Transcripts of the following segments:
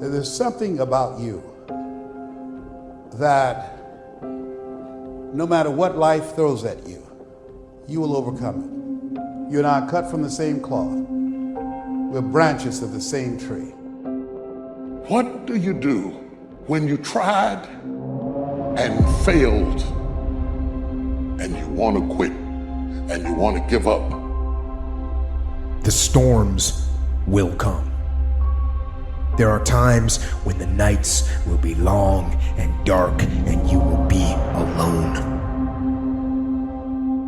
There's something about you that no matter what life throws at you, you will overcome it. You and I are cut from the same cloth. We're branches of the same tree. What do you do when you tried and failed and you want to quit and you want to give up? The storms will come. There are times when the nights will be long and dark and you will be alone.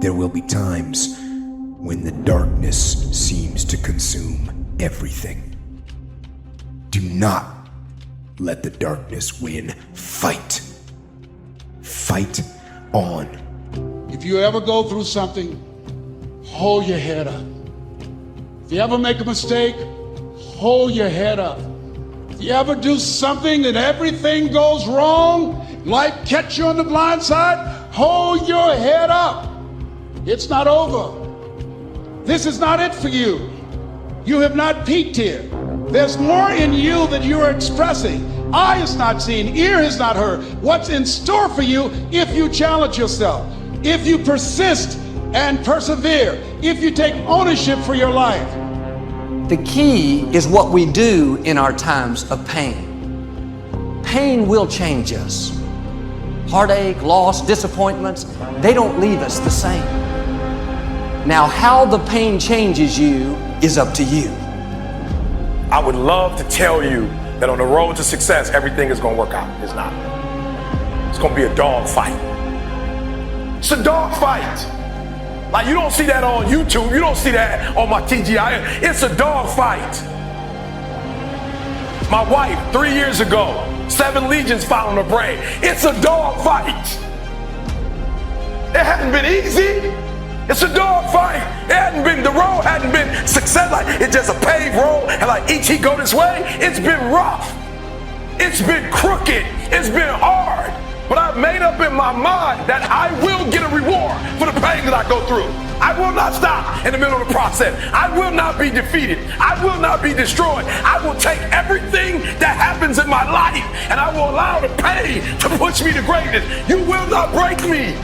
There will be times when the darkness seems to consume everything. Do not let the darkness win. Fight. Fight on. If you ever go through something, hold your head up. If you ever make a mistake, hold your head up. If you ever do something and everything goes wrong, life catch you on the blind side, hold your head up. It's not over. This is not it for you. You have not peaked here. There's more in you that you are expressing. Eye has not seen, ear has not heard what's in store for you if you challenge yourself, if you persist and persevere, if you take ownership for your life. The key is what we do in our times of pain. Pain will change us. Heartache, loss, disappointments, they don't leave us the same. Now, how the pain changes you is up to you. I would love to tell you that on the road to success, everything is going to work out. It's not. It's going to be a dog fight. It's a dog fight. Like, you don't see that on YouTube. You don't see that on my TGI. It's a dog fight. My wife, 3 years ago, 7 legions following her brain. It's a dog fight. It hasn't been easy. It's a dog fight. It hadn't been, the road hadn't been success, like it's just a paved road and like each he go this way. It's been rough. It's been crooked. It's been hard. But I've made up in my mind that I will get a reward for the pain that I go through. I will not stop in the middle of the process. I will not be defeated. I will not be destroyed. I will take everything that happens in my life and I will allow the pain to push me to greatness. You will not break me.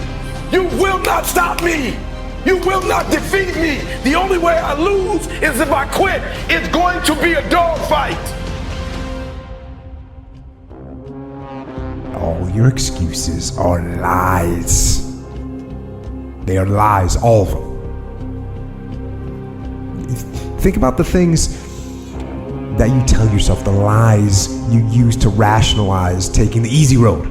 You will not stop me. You will not defeat me. The only way I lose is if I quit. It's going to be a dog fight. All your excuses are lies. They are lies, all of them. Think about the things that you tell yourself, the lies you use to rationalize taking the easy road.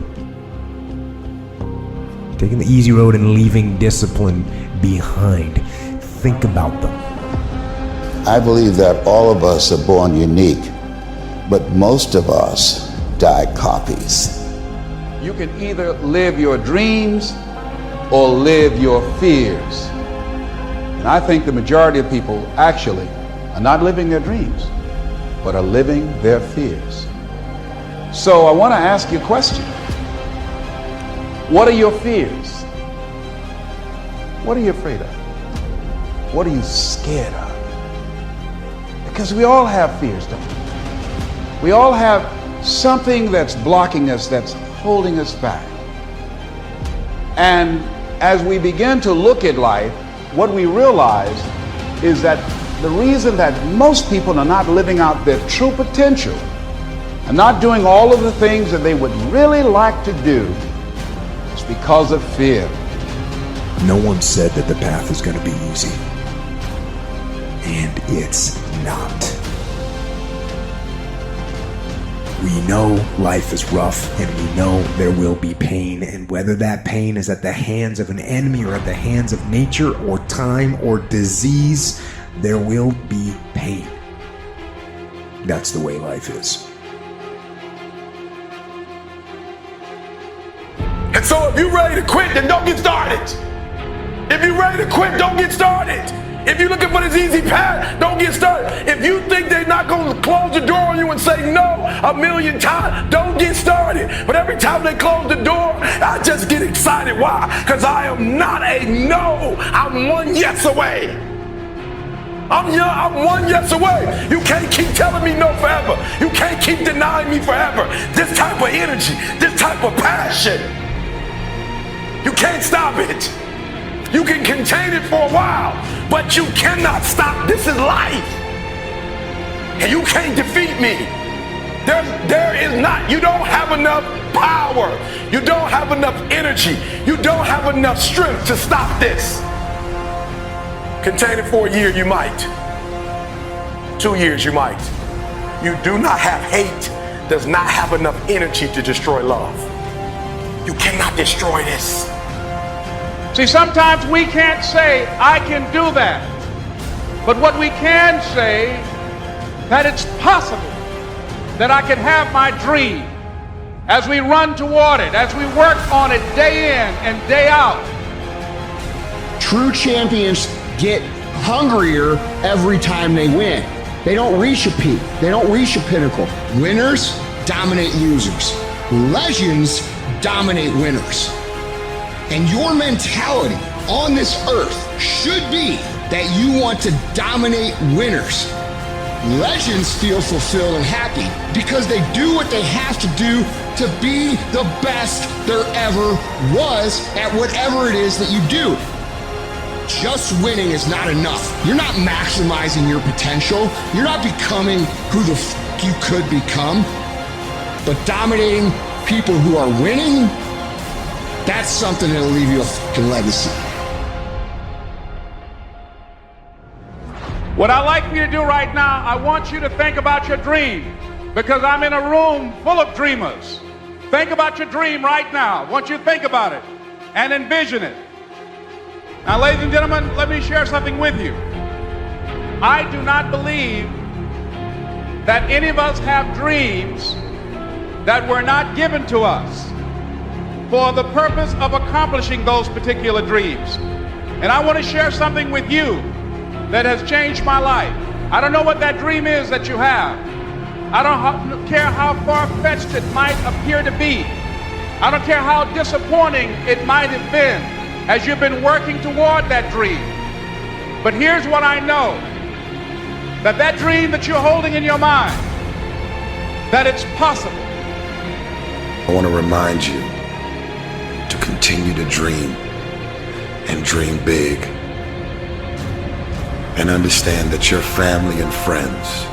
Taking the easy road and leaving discipline behind. Think about them. I believe that all of us are born unique, but most of us die copies. You can either live your dreams or live your fears. And I think the majority of people actually are not living their dreams, but are living their fears. So I want to ask you a question. What are your fears? What are you afraid of? What are you scared of? Because we all have fears, don't we? We all have something that's blocking us, that's holding us back. And as we begin to look at life, what we realize is that the reason that most people are not living out their true potential and not doing all of the things that they would really like to do is because of fear. No one said that the path is going to be easy. And it's not. We know life is rough and we know there will be pain, and whether that pain is at the hands of an enemy or at the hands of nature or time or disease, there will be pain. That's the way life is. And so if you're ready to quit, then don't get started. If you're ready to quit, don't get started. If you're looking for this easy path, don't get started. If you think they're not going to close the door on you and say no 1,000,000 times, don't get started. But every time they close the door, I just get excited. Why? Because I am not a no. I'm one yes away. I'm young, I'm 1 yes away. You can't keep telling me no forever. You can't keep denying me forever. This type of energy, this type of passion, you can't stop it. You can contain it for a while, but you cannot stop. This is life. And you can't defeat me. There is not, you don't have enough power. You don't have enough energy. You don't have enough strength to stop this. Contain it for a year, you might. 2 years, you might. You do not have hate, does not have enough energy to destroy love. You cannot destroy this. See, sometimes we can't say, I can do that. But what we can say, that it's possible that I can have my dream as we run toward it, as we work on it day in and day out. True champions get hungrier every time they win. They don't reach a peak. They don't reach a pinnacle. Winners dominate losers. Legends dominate winners. And your mentality on this earth should be that you want to dominate winners. Legends feel fulfilled and happy because they do what they have to do to be the best there ever was at whatever it is that you do. Just winning is not enough. You're not maximizing your potential. You're not becoming who the f you could become. But dominating people who are winning, that's something that'll leave you a fucking legacy. What I'd like for you to do right now, I want you to think about your dream, because I'm in a room full of dreamers. Think about your dream right now. I want you to think about it and envision it. Now, ladies and gentlemen, let me share something with you. I do not believe that any of us have dreams that were not given to us for the purpose of accomplishing those particular dreams. And I want to share something with you that has changed my life. I don't know what that dream is that you have. I don't care how far-fetched it might appear to be. I don't care how disappointing it might have been as you've been working toward that dream. But here's what I know, that dream that you're holding in your mind, that it's possible. I want to remind you to continue to dream and dream big. And understand that your family and friends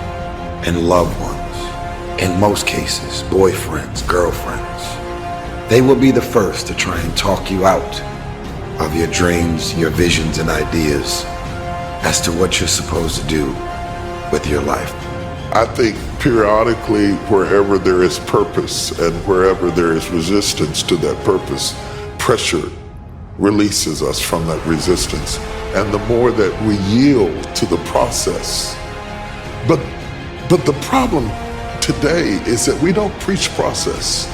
and loved ones, in most cases, boyfriends, girlfriends, they will be the first to try and talk you out of your dreams, your visions and ideas as to what you're supposed to do with your life. I think periodically, wherever there is purpose and wherever there is resistance to that purpose, pressure releases us from that resistance. And the more that we yield to the process. But the problem today is that we don't preach process.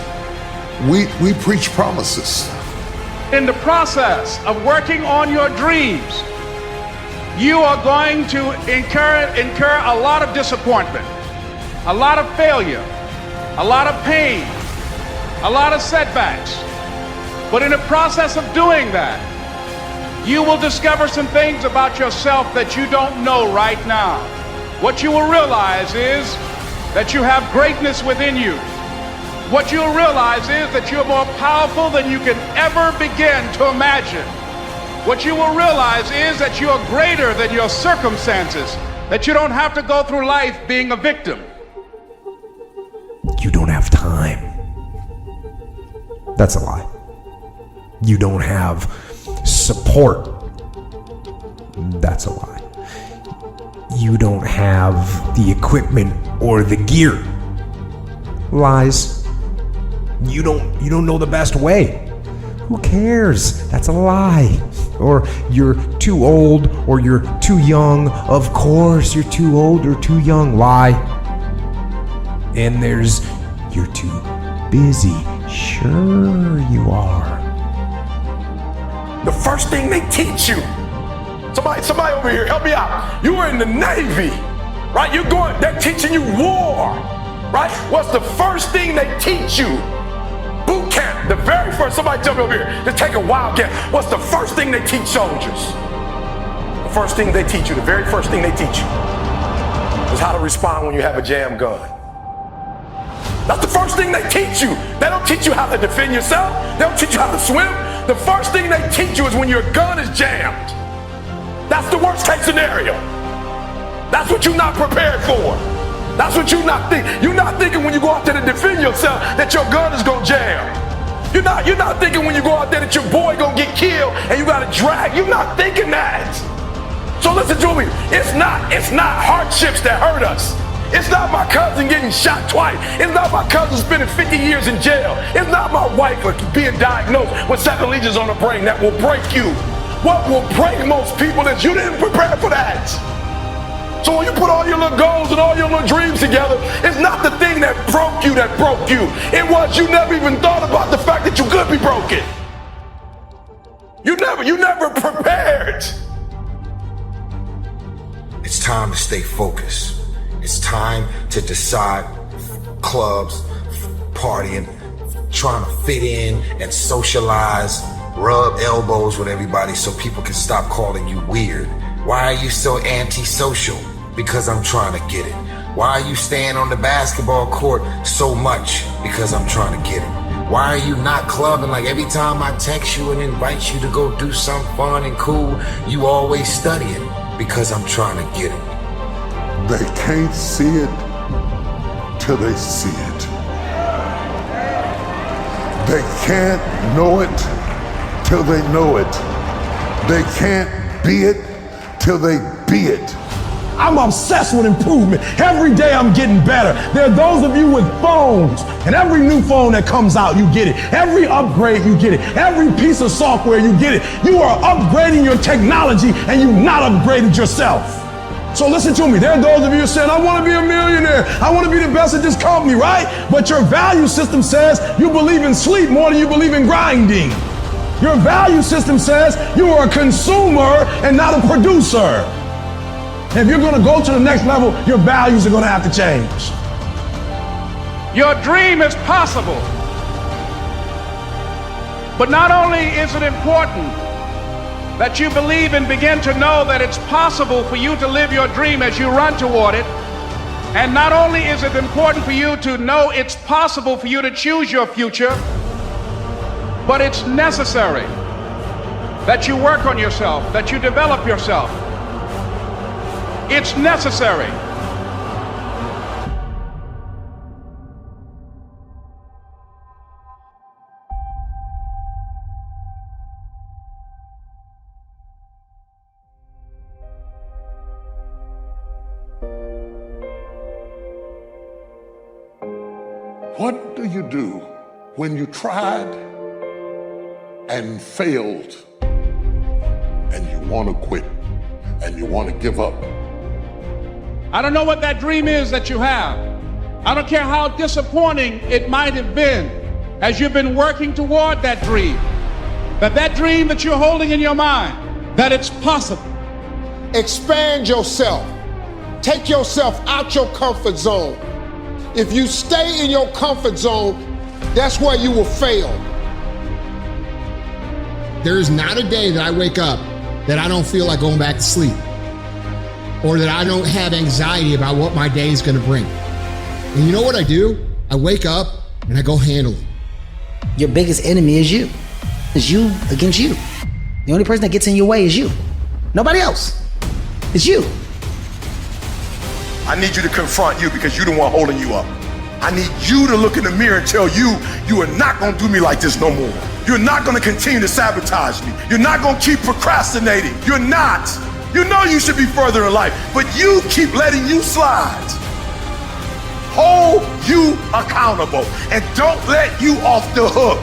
We preach promises. In the process of working on your dreams, you are going to incur a lot of disappointment, a lot of failure, a lot of pain, a lot of setbacks. But in the process of doing that, you will discover some things about yourself that you don't know right now. What you will realize is that you have greatness within you. What you'll realize is that you're more powerful than you can ever begin to imagine. What you will realize is that you're greater than your circumstances, that you don't have to go through life being a victim. You don't have time. That's a lie. You don't have support. That's a lie. You don't have the equipment or the gear. Lies. You don't know the best way. Who cares? That's a lie. Or you're too old or you're too young. Of course you're too old or too young. Lie. And there's you're too busy. Sure you are. The first thing they teach you, somebody over here, help me out. You were in the Navy, right? They're teaching you war, right? What's the first thing they teach you? Boot camp, the very first, somebody tell me over here, just take a wild guess. What's the first thing they teach soldiers? The first thing they teach you, the very first thing they teach you, is how to respond when you have a jam gun. That's the first thing they teach you. They don't teach you how to defend yourself. They don't teach you how to swim. The first thing they teach you is when your gun is jammed. That's the worst case scenario. That's what you're not prepared for. That's what you're not thinking. You're not thinking when you go out there to defend yourself that your gun is gonna jam. You're not thinking when you go out there that your boy gonna get killed and you gotta drag. You're not thinking that. So listen to me. It's not hardships that hurt us. It's not my cousin getting shot twice. It's not my cousin spending 50 years in jail. It's not my wife being diagnosed with 7 lesions on her brain that will break you. What will break most people is you didn't prepare for that. So when you put all your little goals and all your little dreams together, it's not the thing that broke you. It was you never even thought about the fact that you could be broken. You never prepared. It's time to stay focused. It's time to decide clubs, partying, trying to fit in and socialize, rub elbows with everybody so people can stop calling you weird. Why are you so antisocial? Because I'm trying to get it. Why are you staying on the basketball court so much? Because I'm trying to get it. Why are you not clubbing? Like every time I text you and invite you to go do something fun and cool, you always studying. Because I'm trying to get it. They can't see it till they see it. They can't know it till they know it. They can't be it till they be it. I'm obsessed with improvement. Every day I'm getting better. There are those of you with phones, and every new phone that comes out, you get it. Every upgrade, you get it. Every piece of software, you get it. You are upgrading your technology, and you've not upgraded yourself. So listen to me. There are those of you who said, I want to be a millionaire. I want to be the best at this company, right? But your value system says you believe in sleep more than you believe in grinding. Your value system says you are a consumer and not a producer. If you're going to go to the next level, your values are going to have to change. Your dream is possible. But not only is it important that you believe and begin to know that it's possible for you to live your dream as you run toward it, and not only is it important for you to know it's possible for you to choose your future, but it's necessary that you work on yourself, that you develop yourself. It's necessary. What do you do when you tried and failed and you want to quit and you want to give up? I don't know what that dream is that you have. I don't care how disappointing it might have been as you've been working toward that dream. That dream that you're holding in your mind, that it's possible. Expand yourself. Take yourself out your comfort zone. If you stay in your comfort zone, that's where you will fail. There is not a day that I wake up that I don't feel like going back to sleep, or that I don't have anxiety about what my day is going to bring. And you know what I do? I wake up and I go handle it. Your biggest enemy is you. It's you against you. The only person that gets in your way is you. Nobody else. It's you. I need you to confront you because you're the one holding you up. I need you to look in the mirror and tell you, you are not going to do me like this no more. You're not going to continue to sabotage me. You're not going to keep procrastinating. You're not. You know you should be further in life, but you keep letting you slide. Hold you accountable and don't let you off the hook.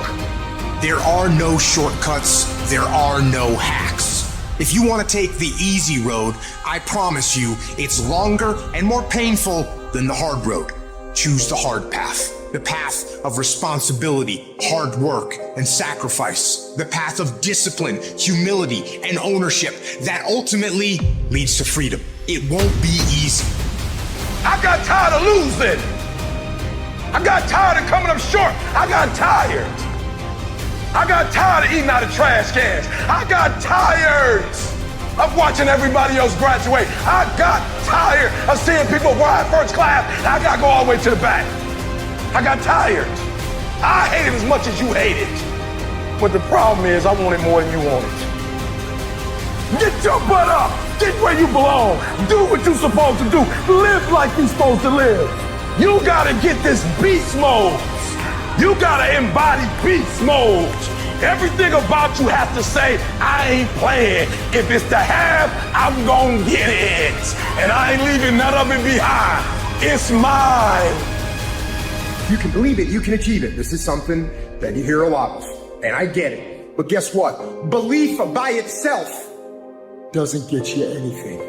There are no shortcuts. There are no hacks. If you want to take the easy road, I promise you it's longer and more painful than the hard road. Choose the hard path. The path of responsibility, hard work, and sacrifice. The path of discipline, humility, and ownership that ultimately leads to freedom. It won't be easy. I got tired of losing. I got tired of coming up short. I got tired. I got tired of eating out of trash cans. I got tired. of watching everybody else graduate. I got tired of seeing people ride first class, and I gotta go all the way to the back. I got tired. I hate it as much as you hate it. But the problem is, I want it more than you want it. Get your butt up. Get where you belong. Do what you're supposed to do. Live like you're supposed to live. You gotta get this beast mode. You gotta embody beast mode. Everything about you has to say, I ain't playing. If it's to have, I'm gonna get it. And I ain't leaving none of it behind. It's mine. You can believe it, you can achieve it. This is something that you hear a lot of, and I get it. But guess what? Belief by itself doesn't get you anything.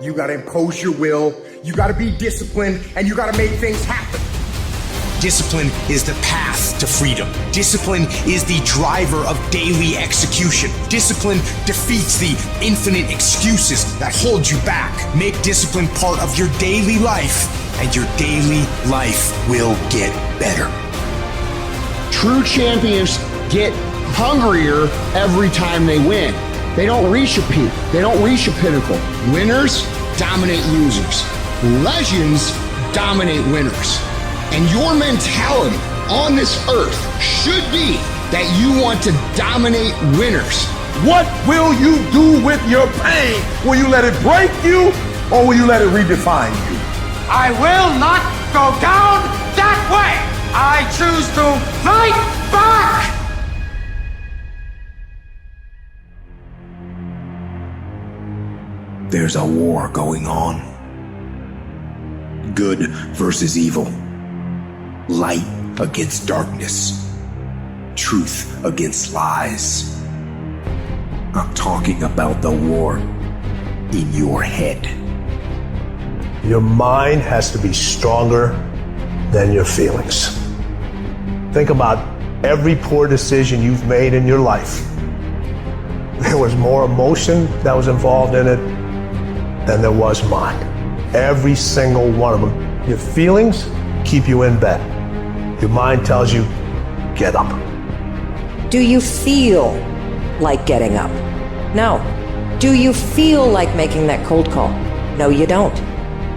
You gotta impose your will, you gotta be disciplined, and you gotta make things happen. Discipline is the path to freedom. Discipline is the driver of daily execution. Discipline defeats the infinite excuses that hold you back. Make discipline part of your daily life, and your daily life will get better. True champions get hungrier every time they win. They don't reach a peak. They don't reach a pinnacle. Winners dominate losers. Legends dominate winners. And your mentality on this earth should be that you want to dominate winners. What will you do with your pain? Will you let it break you, or will you let it redefine you? I will not go down that way. I choose to fight back. There's a war going on. Good versus evil. Light against darkness. Truth against lies. I'm talking about the war in your head. Your mind has to be stronger than your feelings. Think about every poor decision you've made in your life. There was more emotion that was involved in it than there was mind. Every single one of them. Your feelings keep you in bed. Your mind tells you, get up. Do you feel like getting up? No. Do you feel like making that cold call? No, you don't.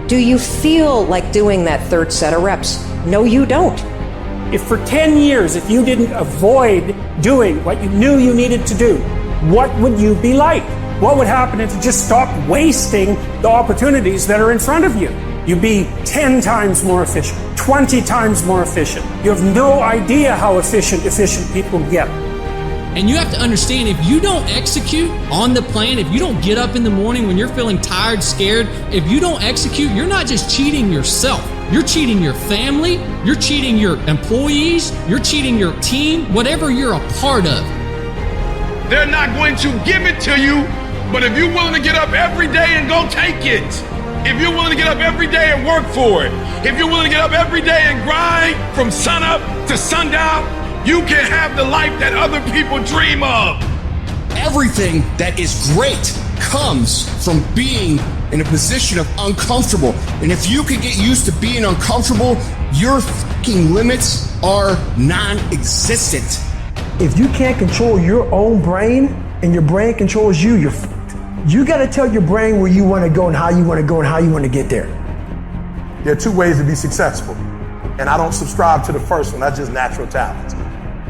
Do you feel like doing that third set of reps? No, you don't. If for 10 years, if you didn't avoid doing what you knew you needed to do, what would you be like? What would happen if you just stopped wasting the opportunities that are in front of you? You'd be 10 times more efficient, 20 times more efficient. You have no idea how efficient people get. And you have to understand, if you don't execute on the plan, if you don't get up in the morning when you're feeling tired, scared, if you don't execute, you're not just cheating yourself. You're cheating your family, you're cheating your employees, you're cheating your team, whatever you're a part of. They're not going to give it to you, but if you're willing to get up every day and go take it, if you're willing to get up every day and work for it, if you're willing to get up every day and grind from sunup to sundown, you can have the life that other people dream of. Everything that is great comes from being in a position of uncomfortable. And if you can get used to being uncomfortable, your fucking limits are non-existent. If you can't control your own brain and your brain controls you, you're fucked. You gotta tell your brain where you wanna go and how you wanna go and how you wanna get there. There are two ways to be successful. And I don't subscribe to the first one, that's just natural talent.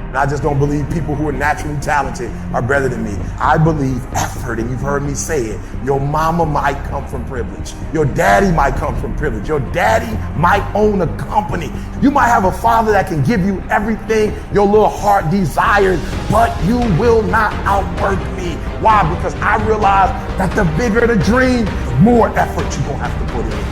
And I just don't believe people who are naturally talented are better than me. I believe effort, and you've heard me say it. Your mama might come from privilege. Your daddy might come from privilege. Your daddy might own a company. You might have a father that can give you everything your little heart desires, but you will not outwork me. Why? Because I realize that the bigger the dream, the more effort you're gonna have to put in.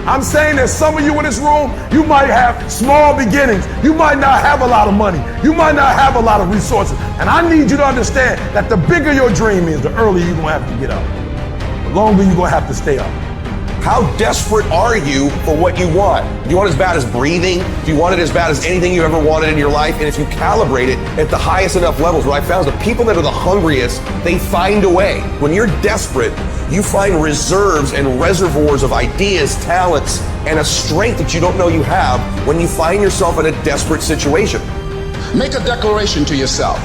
I'm saying that some of you in this room, you might have small beginnings. You might not have a lot of money. You might not have a lot of resources. And I need you to understand that the bigger your dream is, the earlier you're gonna have to get up. The longer you're gonna have to stay up. How desperate are you for what you want? Do you want it as bad as breathing? Do you want it as bad as anything you ever wanted in your life? And if you calibrate it at the highest enough levels, what I found is the people that are the hungriest, they find a way. When you're desperate, you find reserves and reservoirs of ideas, talents, and a strength that you don't know you have when you find yourself in a desperate situation. Make a declaration to yourself.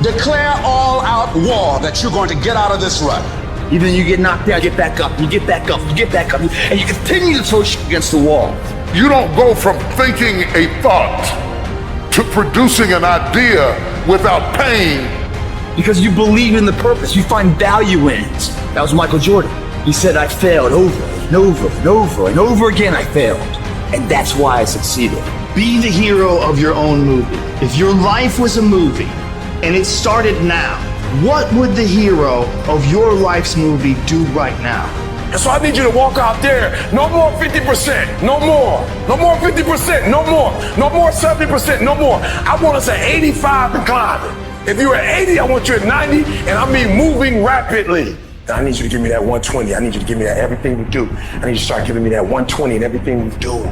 Declare all out war that you're going to get out of this rut. Even though you get knocked down, get back up, you get back up, you get back up, and you continue to throw shit against the wall. You don't go from thinking a thought to producing an idea without pain. Because you believe in the purpose, you find value in it. That was Michael Jordan. He said, I failed over and over and over and over again I failed. And that's why I succeeded. Be the hero of your own movie. If your life was a movie and it started now, what would the hero of your life's movie do right now? And so I need you to walk out there. No more 50%. No more. No more 50%. No more. No more 70%. No more. I want us at 85 and climbing. If you're at 80, I want you at 90, and I mean moving rapidly. I need you to give me that 120. I need you to give me that everything we do. I need you to start giving me that 120 and everything we do.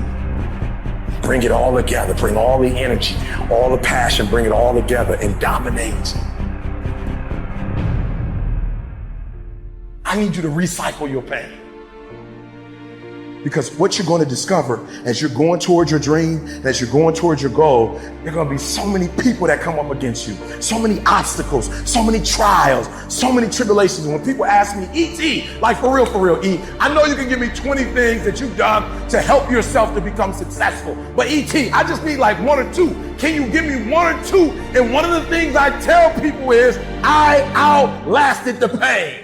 Bring it all together. Bring all the energy, all the passion, bring it all together and dominate. I need you to recycle your pain. Because what you're going to discover as you're going towards your dream, as you're going towards your goal, there are going to be so many people that come up against you, so many obstacles, so many trials, so many tribulations. When people ask me, E.T., like for real, E, I know you can give me 20 things that you've done to help yourself to become successful. But E.T., I just need like one or two. Can you give me one or two? And one of the things I tell people is, I outlasted the pain.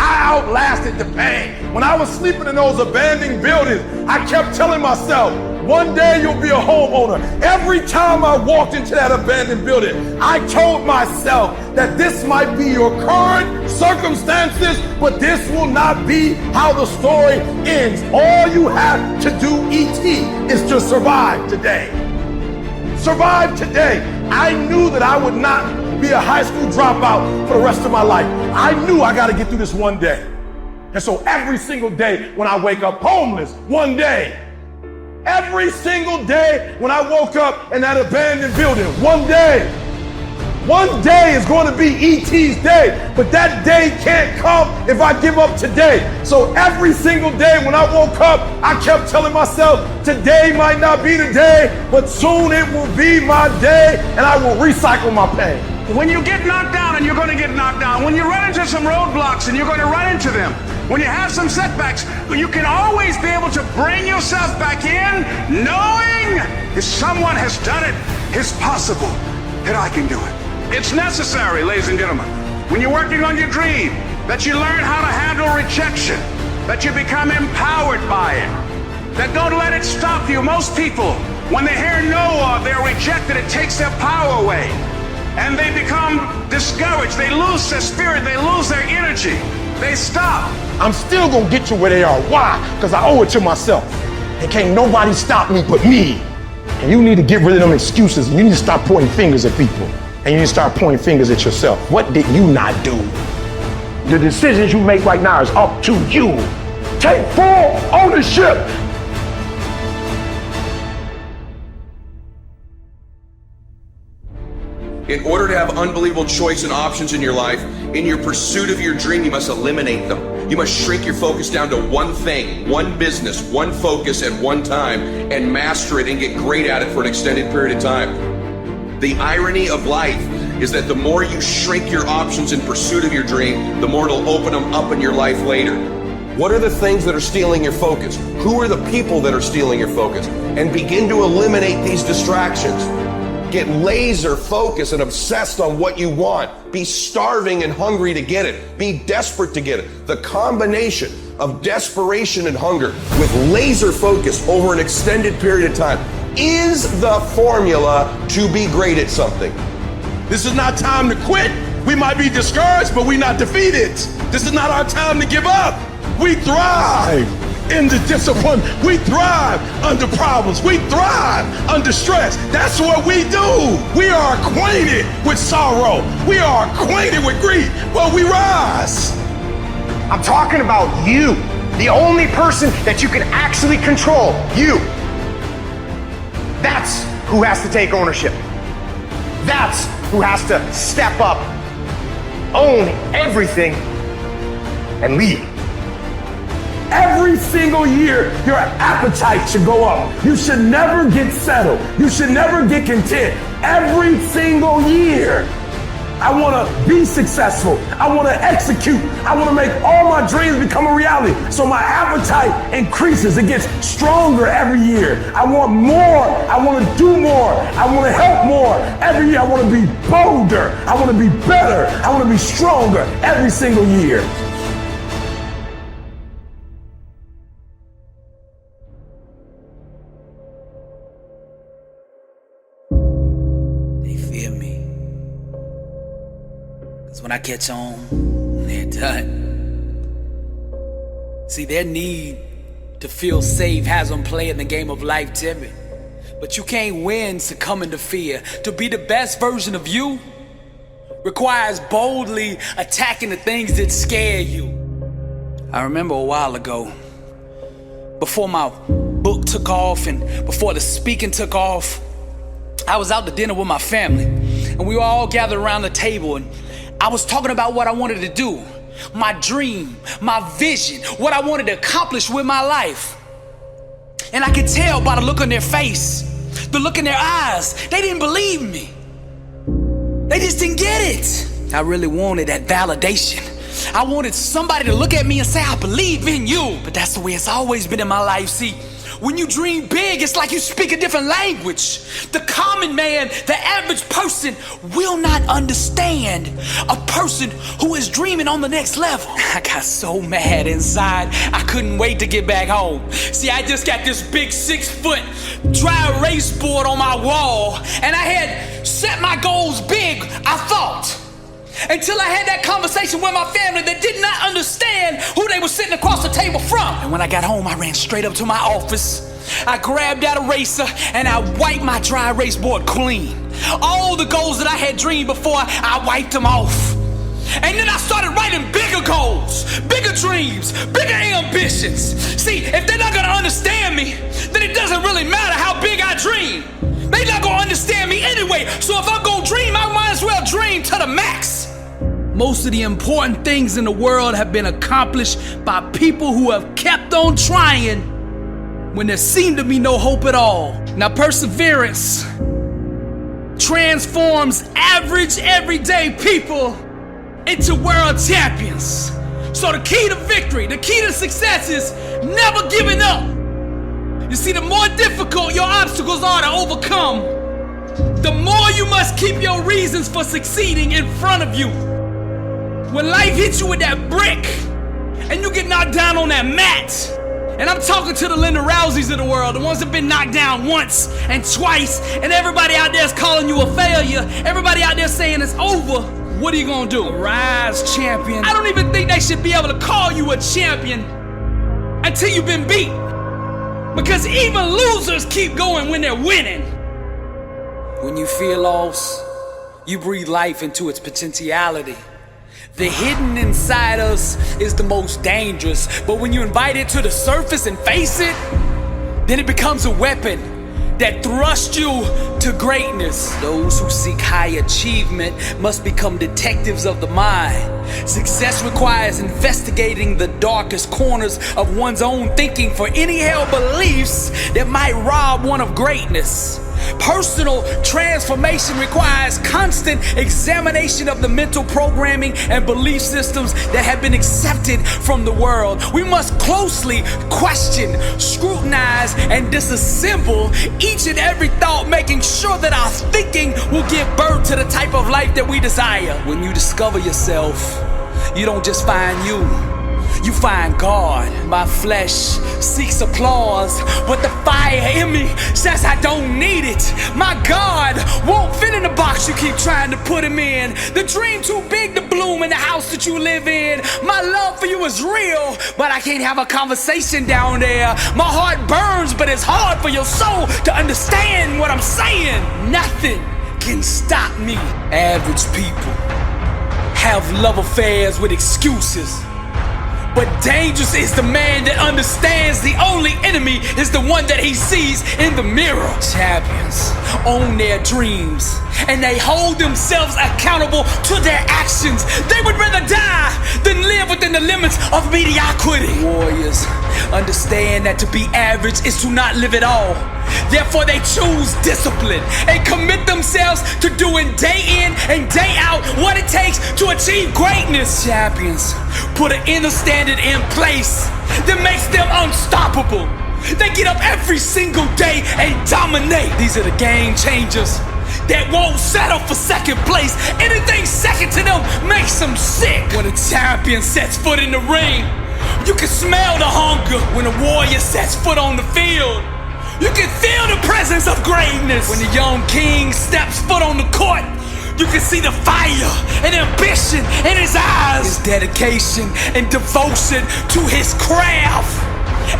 I outlasted the pain. When I was sleeping in those abandoned buildings, I kept telling myself, one day you'll be a homeowner. Every time I walked into that abandoned building, I told myself that this might be your current circumstances, but this will not be how the story ends. All you have to do, E.T., is to survive today. Survive today. I knew that I would not be a high school dropout for the rest of my life. I knew I got to get through this one day. And so every single day when I wake up homeless, one day. Every single day when I woke up in that abandoned building, one day. One day is going to be E.T.'s day, but that day can't come if I give up today. So every single day when I woke up, I kept telling myself, today might not be the day, but soon it will be my day, and I will recycle my pain. When you get knocked down, and you're going to get knocked down, when you run into some roadblocks, and you're going to run into them, when you have some setbacks, you can always be able to bring yourself back in, knowing if someone has done it, it's possible that I can do it. It's necessary, ladies and gentlemen, when you're working on your dream, that you learn how to handle rejection, that you become empowered by it, that don't let it stop you. Most people, when they hear no or they're rejected, it takes their power away. And they become discouraged. They lose their spirit. They lose their energy. They stop. I'm still going to get you where they are. Why? Because I owe it to myself. And can't nobody stop me but me. And you need to get rid of them excuses. And you need to stop pointing fingers at people. And you need to start pointing fingers at yourself. What did you not do? The decisions you make right now is up to you. Take full ownership. In order to have unbelievable choice and options in your life, in your pursuit of your dream, you must eliminate them. You must shrink your focus down to one thing, one business, one focus at one time, and master it and get great at it for an extended period of time. The irony of life is that the more you shrink your options in pursuit of your dream, the more it'll open them up in your life later. What are the things that are stealing your focus? Who are the people that are stealing your focus? And begin to eliminate these distractions. Get laser focused and obsessed on what you want. Be starving and hungry to get it. Be desperate to get it. The combination of desperation and hunger with laser focus over an extended period of time is the formula to be great at something. This is not time to quit. We might be discouraged, but we're not defeated. This is not our time to give up. We thrive in the discipline. We thrive under problems. We thrive under stress. That's what we do. We are acquainted with sorrow. We are acquainted with grief, but we rise. I'm talking about you, the only person that you can actually control, you. That's who has to take ownership. That's who has to step up, own everything, and lead. Every single year, your appetite should go up. You should never get settled. You should never get content. Every single year. I want to be successful. I want to execute. I want to make all my dreams become a reality. So my appetite increases. It gets stronger every year. I want more. I want to do more. I want to help more. Every year I want to be bolder. I want to be better. I want to be stronger every single year. When I catch on, they're done. See, their need to feel safe has them playing the game of life timid. But you can't win succumbing to fear. To be the best version of you requires boldly attacking the things that scare you. I remember a while ago, before my book took off and before the speaking took off, I was out to dinner with my family, and we were all gathered around the table, and I was talking about what I wanted to do, my dream, my vision, what I wanted to accomplish with my life. And I could tell by the look on their face, the look in their eyes, they didn't believe me. They just didn't get it. I really wanted that validation. I wanted somebody to look at me and say, I believe in you. But that's the way it's always been in my life. See, when you dream big, it's like you speak a different language. The common man, the average person will not understand a person who is dreaming on the next level. I got so mad inside, I couldn't wait to get back home. See, I just got this big 6-foot dry erase board on my wall, and I had set my goals big, I thought. Until I had that conversation with my family that did not understand who they were sitting across the table from. And when I got home, I ran straight up to my office. I grabbed that eraser and I wiped my dry erase board clean. All the goals that I had dreamed before, I wiped them off. And then I started writing bigger goals, bigger dreams, bigger ambitions. See, if they're not gonna understand me, then it doesn't really matter how big I dream. They're not gonna understand me anyway. So if I'm gonna dream, I might as well dream to the max. Most of the important things in the world have been accomplished by people who have kept on trying when there seemed to be no hope at all. Now, perseverance transforms average, everyday people into world champions. So the key to victory, the key to success is never giving up. You see, the more difficult your obstacles are to overcome, the more you must keep your reasons for succeeding in front of you. When life hits you with that brick and you get knocked down on that mat, and I'm talking to the Linda Rouseys of the world, the ones that have been knocked down once and twice, and everybody out there is calling you a failure, everybody out there saying it's over, what are you gonna do? Rise, champion. I don't even think they should be able to call you a champion until you've been beat. Because even losers keep going when they're winning. When you feel lost, you breathe life into its potentiality. The hidden inside us is the most dangerous, but when you invite it to the surface and face it, then it becomes a weapon that thrusts you to greatness. Those who seek high achievement must become detectives of the mind. Success requires investigating the darkest corners of one's own thinking for any held beliefs that might rob one of greatness. Personal transformation requires constant examination of the mental programming and belief systems that have been accepted from the world. We must closely question, scrutinize, and disassemble each and every thought, making sure that our thinking will give birth to the type of life that we desire. When you discover yourself, you don't just find you. You find God. My flesh seeks applause, but the fire in me says I don't need it. My God won't fit in the box you keep trying to put him in. The dream too big to bloom in the house that you live in. My love for you is real, but I can't have a conversation down there. My heart burns, but it's hard for your soul to understand what I'm saying. Nothing can stop me. Average people have love affairs with excuses. But dangerous is the man that understands the only enemy is the one that he sees in the mirror. Champions own their dreams and they hold themselves accountable to their actions. They would rather die than live within the limits of mediocrity. Warriors understand that to be average is to not live at all. Therefore they choose discipline and commit themselves to doing day in and day out what it takes to achieve greatness. Champions put an inner standard in place that makes them unstoppable. They get up every single day and dominate. These are the game changers that won't settle for second place. Anything second to them makes them sick. When a champion sets foot in the ring, you can smell the hunger. When a warrior sets foot on the field, you can feel the presence of greatness. When the young king steps foot on the court, you can see the fire and ambition in his eyes. His dedication and devotion to his craft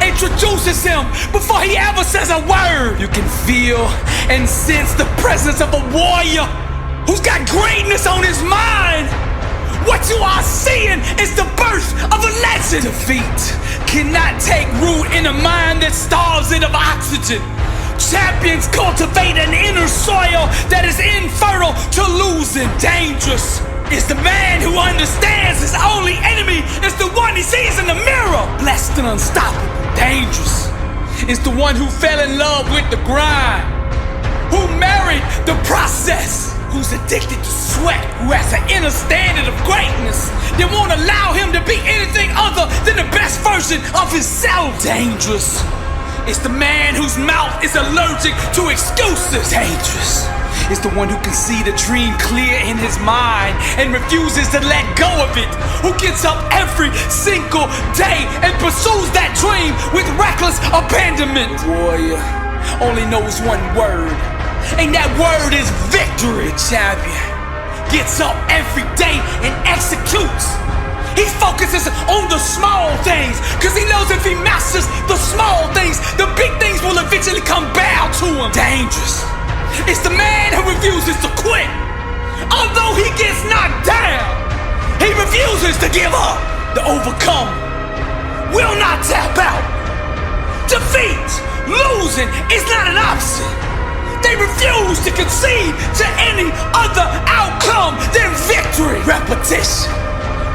introduces him before he ever says a word. You can feel and sense the presence of a warrior who's got greatness on his mind. What you are seeing is the birth of a legend. Defeat cannot take root in a mind that starves it of oxygen. Champions cultivate an inner soil that is infertile to losing. Dangerous is the man who understands his only enemy is the one he sees in the mirror. Blessed and unstoppable. Dangerous is the one who fell in love with the grind, who married the process, who's addicted to sweat, who has an inner standard of greatness that won't allow him to be anything other than the best version of himself. Dangerous is the man whose mouth is allergic to excuses. Dangerous is the one who can see the dream clear in his mind and refuses to let go of it, who gets up every single day and pursues that dream with reckless abandonment. The warrior only knows one word, and that word is victory. The champion gets up every day and executes. He focuses on the small things, cause he knows if he masters the small things, the big things will eventually come bow to him. Dangerous is the man who refuses to quit. Although he gets knocked down, he refuses to give up. The overcome will not tap out. Defeat, losing is not an option. They refuse to concede to any other outcome than victory. Repetition,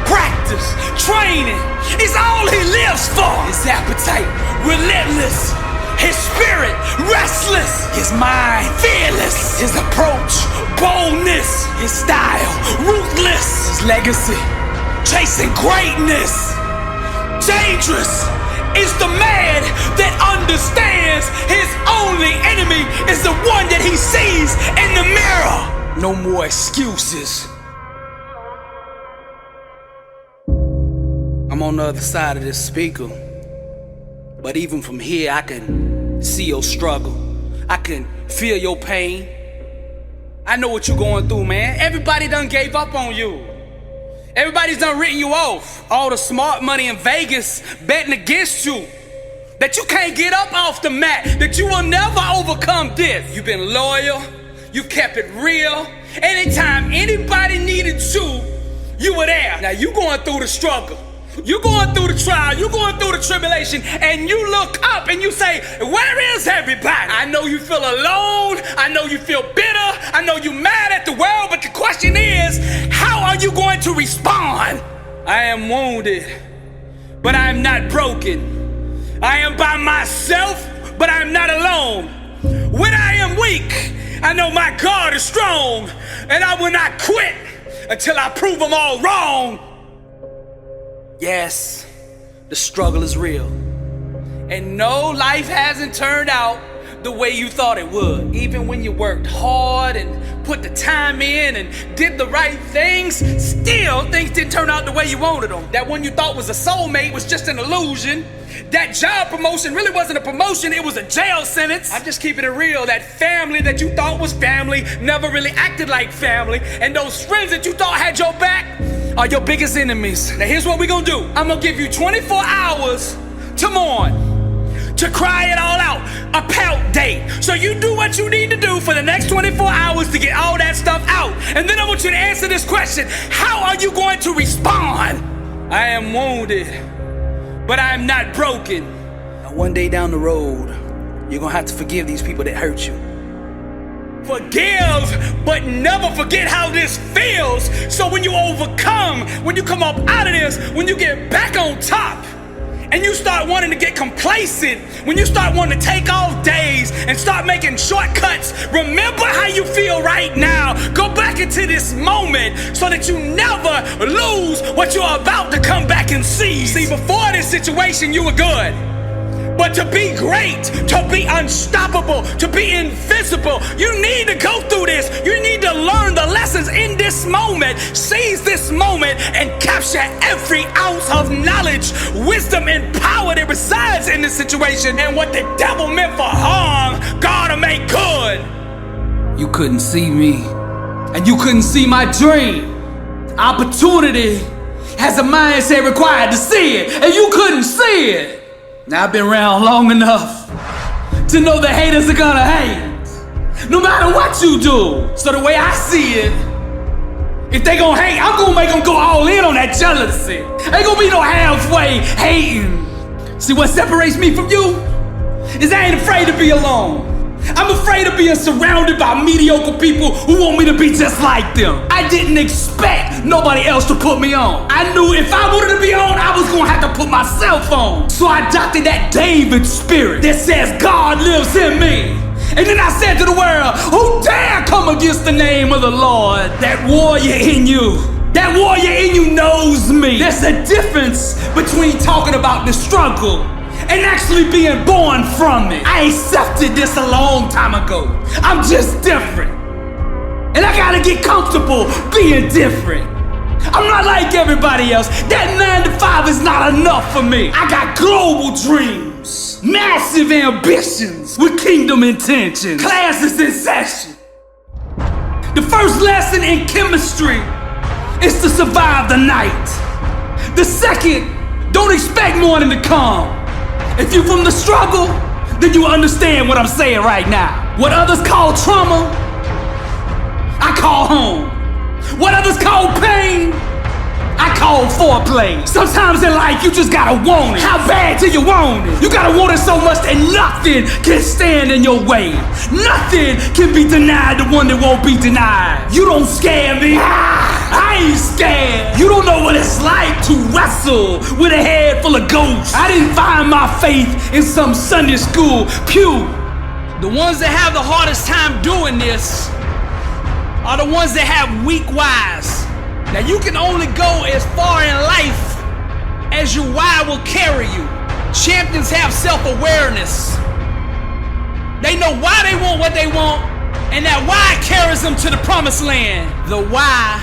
practice, training is all he lives for. His appetite, relentless. His spirit, restless. His mind, fearless. His approach, boldness. His style, ruthless. His legacy, chasing greatness. Dangerous is the man that understands his only enemy is the one that he sees in the mirror. No more excuses. I'm on the other side of this speaker, but even from here I can see your struggle. I can feel your pain. I know what you're going through, man. Everybody done gave up on you. Everybody's done written you off. All the smart money in Vegas betting against you. That you can't get up off the mat. That you will never overcome this. You've been loyal. You kept it real. Anytime anybody needed you, you were there. Now you going through the struggle. You're going through the trial, you're going through the tribulation, and you look up and you say, where is everybody? I know you feel alone, I know you feel bitter, I know you're mad at the world, but the question is, how are you going to respond? I am wounded, but I am not broken. I am by myself, but I am not alone. When I am weak, I know my God is strong, and I will not quit until I prove them all wrong. Yes, the struggle is real. And no, life hasn't turned out the way you thought it would. Even when you worked hard and put the time in and did the right things, still things didn't turn out the way you wanted them. That one you thought was a soulmate was just an illusion. That job promotion really wasn't a promotion, it was a jail sentence. I'm just keeping it real. That family that you thought was family never really acted like family. And those friends that you thought had your back are your biggest enemies. Now here's what we're gonna do. I'm gonna give you 24 hours to mourn, to cry it all out, a pout date. So you do what you need to do for the next 24 hours to get all that stuff out. And then I want you to answer this question. How are you going to respond? I am wounded, but I am not broken. Now one day down the road, you're gonna have to forgive these people that hurt you. Forgive, but never forget how this feels. So when you overcome, when you come up out of this, when you get back on top, and you start wanting to get complacent, when you start wanting to take off days and start making shortcuts, remember how you feel right now. Go back into this moment so that you never lose what you're about to come back and seize. See, before this situation, you were good. But to be great, to be unstoppable, to be invisible, you need to go through this. You need to learn the lessons in this moment. Seize this moment and capture every ounce of knowledge, wisdom, and power that resides in this situation. And what the devil meant for harm, God will make good. You couldn't see me, and you couldn't see my dream. Opportunity has a mindset required to see it, and you couldn't see it. Now I've been around long enough to know the haters are gonna hate, no matter what you do. So the way I see it, if they gonna hate, I'm gonna make them go all in on that jealousy. Ain't gonna be no halfway hating. See, what separates me from you is I ain't afraid to be alone. I'm afraid of being surrounded by mediocre people who want me to be just like them. I didn't expect nobody else to put me on. I knew if I wanted to be on, I was gonna have to put myself on. So I adopted that David spirit that says God lives in me. And then I said to the world, who dare come against the name of the Lord? That warrior in you. That warrior in you knows me. There's a difference between talking about the struggle and actually being born from it. I accepted this a long time ago. I'm just different. And I gotta get comfortable being different. I'm not like everybody else. That 9 to 5 is not enough for me. I got global dreams, massive ambitions with kingdom intentions. Classes in session. The first lesson in chemistry is to survive the night. The second, don't expect morning to come. If you're from the struggle, then you understand what I'm saying right now. What others call trauma, I call home. What others call pain, I call foreplay. Sometimes in life, you just gotta want it. How bad do you want it? You gotta want it so much that nothing can stand in your way. Nothing can be denied the one that won't be denied. You don't scare me. I ain't scared. You don't know what it's like to wrestle with a head full of ghosts. I didn't find my faith in some Sunday school pew. The ones that have the hardest time doing this are the ones that have weak whys. Now you can only go as far in life as your why will carry you. Champions have self-awareness. They know why they want what they want, and that why carries them to the promised land. The why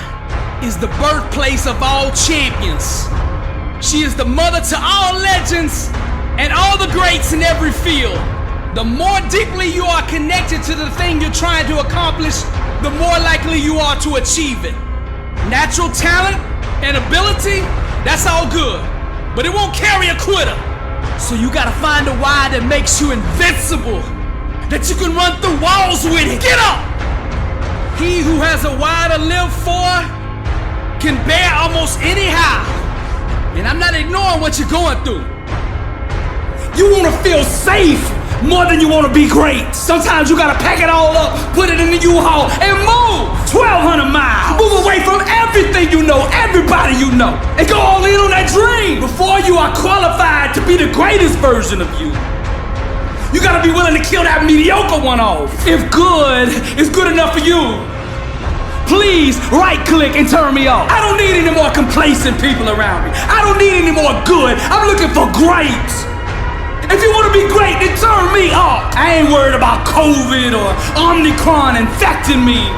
is the birthplace of all champions. She is the mother to all legends and all the greats in every field. The more deeply you are connected to the thing you're trying to accomplish, the more likely you are to achieve it. Natural talent and ability, that's all good, but it won't carry a quitter. So you gotta find a why that makes you invincible, that you can run through walls with it. Get up! He who has a why to live for can bear almost anyhow. And I'm not ignoring what you're going through. You wanna feel safe more than you wanna be great. Sometimes you gotta pack it all up, put it in the U-Haul, and move 1,200 miles. Move away from everything you know, everybody you know, and go all in on that dream. Before you are qualified to be the greatest version of you, you gotta be willing to kill that mediocre one off. If good is good enough for you, please right-click and turn me off. I don't need any more complacent people around me. I don't need any more good. I'm looking for great. If you want to be great, then turn me off. I ain't worried about COVID or Omicron infecting me.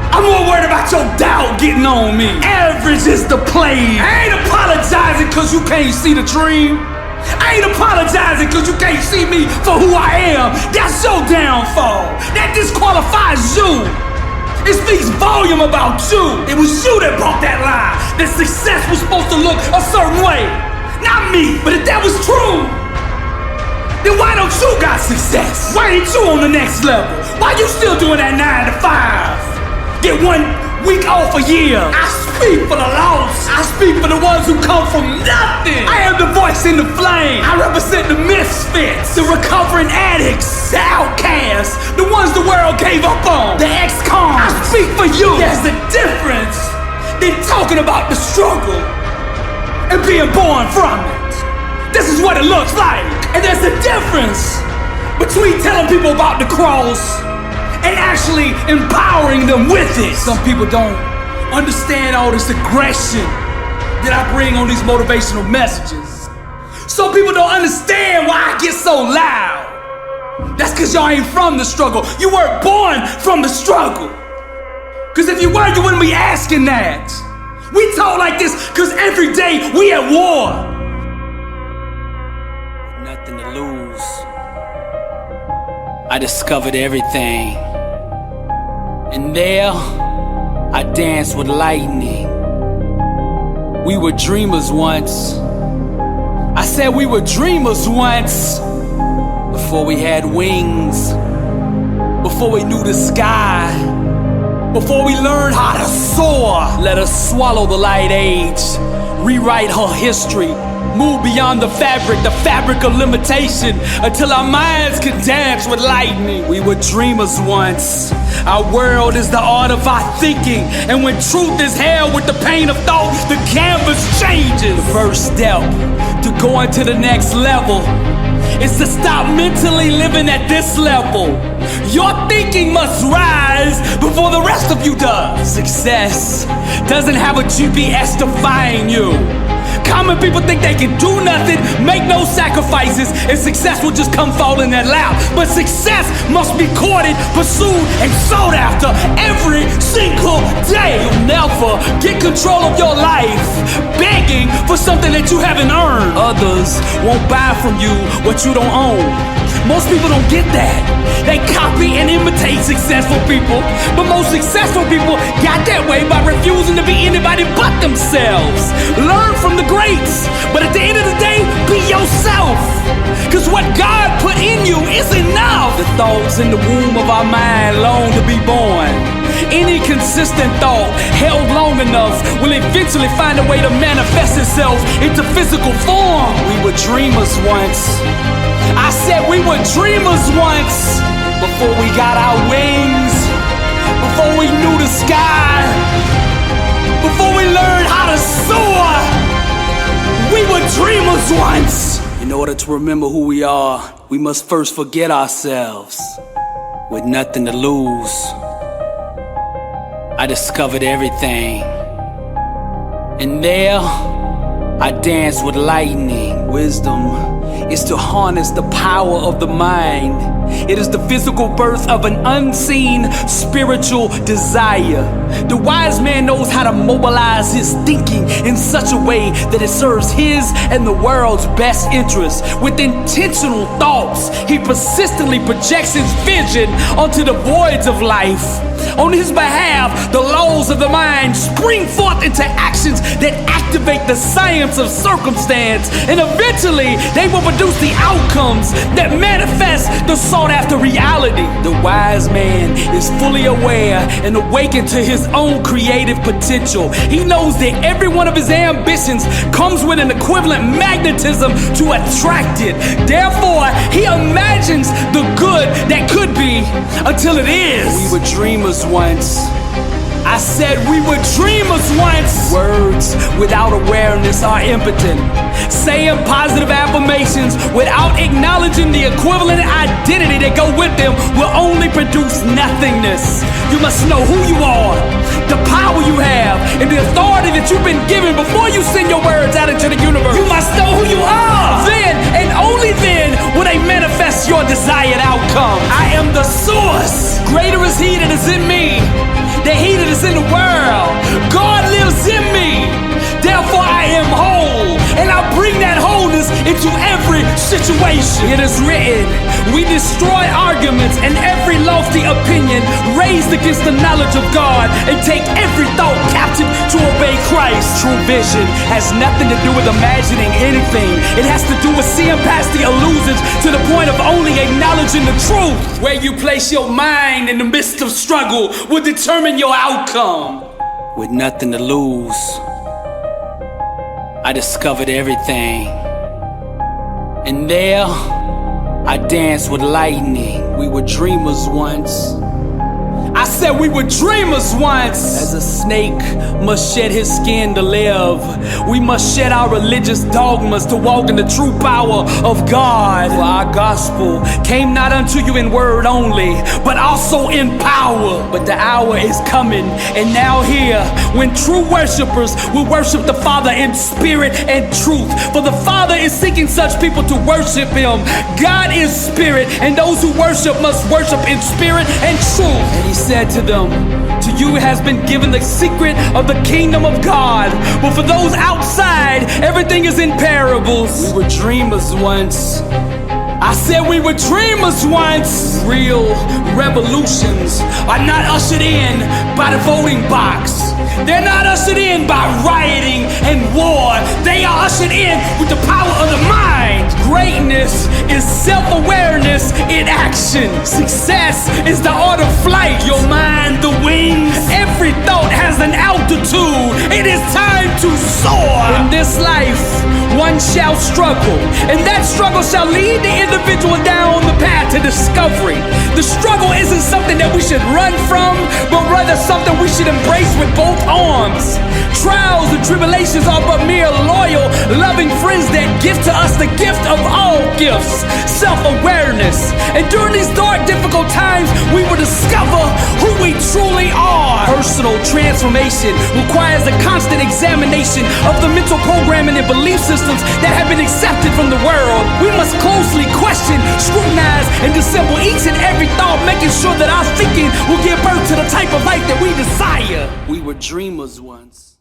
I'm more worried about your doubt getting on me. Average is the plague. I ain't apologizing because you can't see the dream. I ain't apologizing because you can't see me for who I am. That's your downfall. That disqualifies you. It speaks volume about you. It was you that brought that lie. That success was supposed to look a certain way. Not me. But if that was true, then why don't you got success? Why ain't you on the next level? Why you still doing that 9 to 5? Get 1 week off a year. I speak for the lost. I speak for the ones who come from nothing. I am the voice in the flame. I represent the misfits, the recovering addicts, the outcasts, the ones the world gave up on, the ex-cons. I speak for you. There's a difference than talking about the struggle and being born from it. this is what it looks like. And there's a difference between telling people about the cross and actually empowering them with it. Some people don't understand all this aggression that I bring on these motivational messages. Some people don't understand why I get so loud. That's because y'all ain't from the struggle. You weren't born from the struggle. Because if you were, you wouldn't be asking that. We talk like this because every day we at war. Nothing to lose. I discovered everything. And there, I danced with lightning. We were dreamers once. I said we were dreamers once. Before we had wings. Before we knew the sky. Before we learned how to soar. Let us swallow the light age. Rewrite her history. Move beyond the fabric of limitation, until our minds can dance with lightning. We were dreamers once. Our world is the art of our thinking, and when truth is held with the pain of thought, the canvas changes. The first step to going to the next level is to stop mentally living at this level. Your thinking must rise before the rest of you does. Success doesn't have a GPS to find you. Common people think they can do nothing, make no sacrifices, and success will just come fall in their lap. But success must be courted, pursued, and sought after every single day. You'll never get control of your life begging for something that you haven't earned. Others won't buy from you what you don't own. Most people don't get that. They copy and imitate successful people, but most successful people got that way by refusing to be anybody but themselves. Learn from the greats, but at the end of the day, be yourself. Cause what God put in you is enough. The thoughts in the womb of our mind long to be born. Any consistent thought held long enough will eventually find a way to manifest itself into physical form. We were dreamers once. I said we were dreamers once. Before we got our wings, before we knew the sky, before we learned how to soar, we were dreamers once. In order to remember who we are, we must first forget ourselves. With nothing to lose, I discovered everything. And there, I danced with lightning. Wisdom is to harness the power of the mind. It is the physical birth of an unseen spiritual desire. The wise man knows how to mobilize his thinking in such a way that it serves his and the world's best interests. With intentional thoughts, he persistently projects his vision onto the voids of life. On his behalf, the laws of the mind spring forth into actions that activate the science of circumstance, and eventually they will produce the outcomes that manifest the sought-after reality. The wise man is fully aware and awakened to his own creative potential. He knows that every one of his ambitions comes with an equivalent magnetism to attract it. Therefore, he imagines the good that could be until it is. We were dreamers once. I said we were dreamers once. Words without awareness are impotent. Saying positive affirmations without acknowledging the equivalent identity that go with them will only produce nothingness. You must know who you are, the power you have, and the authority that you've been given before you send your words out into the universe. You must know who you are. Then, and only then, will they manifest your desired outcome. I am the source. Greater is he that is in me than he that is in the world. God lives in me. Therefore I am whole, and I bring that wholeness into every situation. It is written, we destroy arguments and every lofty opinion raised against the knowledge of God, and take every thought captive to obey Christ. True vision has nothing to do with imagining anything. It has to do with seeing past the illusions to the point of only acknowledging the truth. Where you place your mind in the midst of struggle will determine your outcome. With nothing to lose, I discovered everything. And there, I danced with lightning. We were dreamers once. I I said we were dreamers once. As a snake must shed his skin to live, we must shed our religious dogmas to walk in the true power of God. For our gospel came not unto you in word only, but also in power. But the hour is coming, and now here, when true worshipers will worship the Father in spirit and truth. For the Father is seeking such people to worship him. God is spirit, and those who worship must worship in spirit and truth. And he said to them, to you has been given the secret of the kingdom of God, but for those outside, everything is in parables. We were dreamers once. I said we were dreamers once. Real revolutions are not ushered in by the voting box. They're not ushered in by rioting and war. They are ushered in with the power of the mind. Greatness is self-awareness in action. Success is the art of flight. Your mind, the wings. Every thought has an altitude. It is time to soar. In this life, one shall struggle, and that struggle shall lead the individual down the path to discovery. The struggle isn't something that we should run from, but rather something we should embrace with both arms. Trials and tribulations are but mere loyal, loving friends that give to us the gift of all gifts, self-awareness. And during these dark, difficult times, we will discover who we truly are. Personal transformation requires a constant examination of the mental programming and belief systems that have been accepted from the world. We must closely question, scrutinize, and dissemble each and every thought, making sure that our thinking will give birth to the type of life that we desire. We were dreamers once.